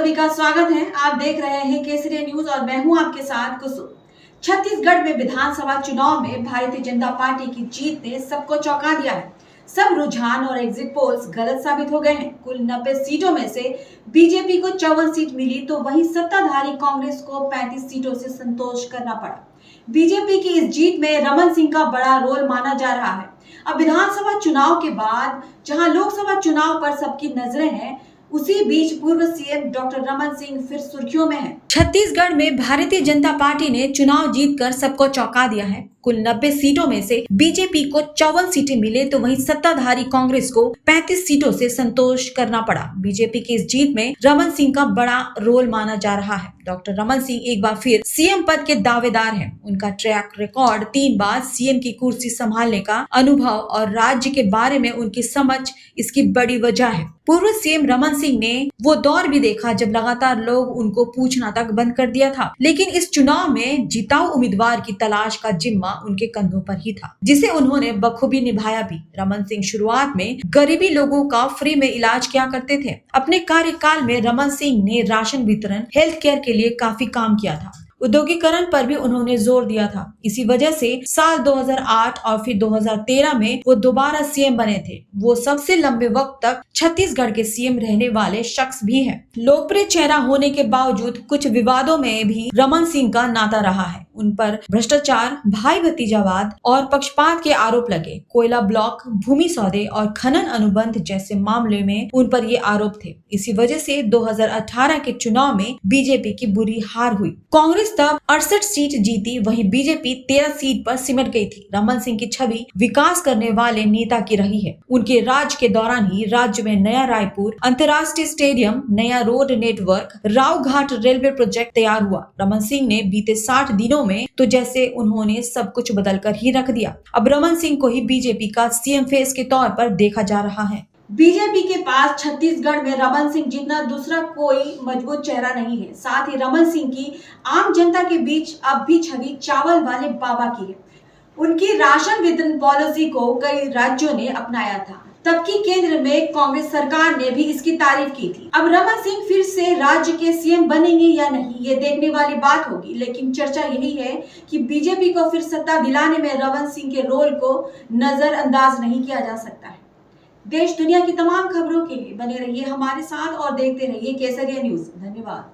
सभी का स्वागत है। आप देख रहे हैं केसरिया न्यूज और मैं हूं आपके साथ कुसुम। छत्तीसगढ़ में विधानसभा चुनाव में भारतीय जनता पार्टी की जीत ने सबको चौंका दिया है। सब रुझान और एग्जिट पोल्स गलत साबित हो गए हैं। कुल 90 सीटों में से बीजेपी को 54 सीट मिली तो वहीं सत्ताधारी कांग्रेस को 35 सीटों से संतोष करना पड़ा। बीजेपी की इस जीत में रमन सिंह का बड़ा रोल माना जा रहा है। अब विधानसभा चुनाव के बाद जहां लोकसभा चुनाव पर सबकी नजरें हैं, उसी बीच पूर्व सीएम डॉक्टर रमन सिंह फिर सुर्खियों में हैं। छत्तीसगढ़ में भारतीय जनता पार्टी ने चुनाव जीतकर सबको चौंका दिया है। कुल 90 सीटों में से बीजेपी को 54 सीटें मिले तो वहीं सत्ताधारी कांग्रेस को 35 सीटों से संतोष करना पड़ा। बीजेपी की इस जीत में रमन सिंह का बड़ा रोल माना जा रहा है। डॉक्टर रमन सिंह एक बार फिर सीएम पद के दावेदार हैं। उनका ट्रैक रिकॉर्ड 3 बार सीएम की कुर्सी संभालने का अनुभव और राज्य के बारे में उनकी समझ इसकी बड़ी वजह है। पूर्व सीएम रमन सिंह ने वो दौर भी देखा जब लगातार लोग उनको पूछना तक बंद कर दिया था, लेकिन इस चुनाव में जिताऊ उम्मीदवार की तलाश का जिम्मा उनके कंधों पर ही था, जिसे उन्होंने बखूबी निभाया भी। रमन सिंह शुरुआत में गरीबी लोगों का फ्री में इलाज किया करते थे। अपने कार्यकाल में रमन सिंह ने राशन वितरण, हेल्थ केयर के लिए काफी काम किया था। उद्योगीकरण पर भी उन्होंने जोर दिया था। इसी वजह से साल 2008 और फिर 2013 में वो दोबारा सीएम बने थे। वो सबसे लंबे वक्त तक छत्तीसगढ़ के सीएम रहने वाले शख्स भी हैं। लोकप्रिय चेहरा होने के बावजूद कुछ विवादों में भी रमन सिंह का नाता रहा है। उन पर भ्रष्टाचार, भाई भतीजावाद और पक्षपात के आरोप लगे। कोयला ब्लॉक, भूमि सौदे और खनन अनुबंध जैसे मामले में उन पर ये आरोप थे। इसी वजह से 2018 के चुनाव में बीजेपी की बुरी हार हुई। कांग्रेस तब 68 सीट जीती, वहीं बीजेपी 13 सीट पर सिमट गई थी। रमन सिंह की छवि विकास करने वाले नेता की रही है। उनके राज के दौरान ही राज्य में नया रायपुर अंतर्राष्ट्रीय स्टेडियम, नया रोड नेटवर्क, राव घाट रेलवे प्रोजेक्ट तैयार हुआ। रमन सिंह ने बीते 60 दिनों में तो जैसे उन्होंने सब कुछ बदल कर ही रख दिया। अब रमन सिंह को ही बीजेपी का सीएम फेस के तौर पर देखा जा रहा है। बीजेपी के पास छत्तीसगढ़ में रमन सिंह जितना दूसरा कोई मजबूत चेहरा नहीं है। साथ ही रमन सिंह की आम जनता के बीच अब भी छवि चावल वाले बाबा की है। उनकी राशन वितरण पॉलिसी को कई राज्यों ने अपनाया था, तबकि केंद्र में कांग्रेस सरकार ने भी इसकी तारीफ की थी। अब रमन सिंह फिर से राज्य के सीएम बनेंगे या नहीं, ये देखने वाली बात होगी। लेकिन चर्चा यही है कि बीजेपी को फिर सत्ता दिलाने में रमन सिंह के रोल को नजरअंदाज नहीं किया जा सकता है। देश दुनिया की तमाम खबरों के लिए बने रहिए हमारे साथ और देखते रहिए केसरिया न्यूज। धन्यवाद।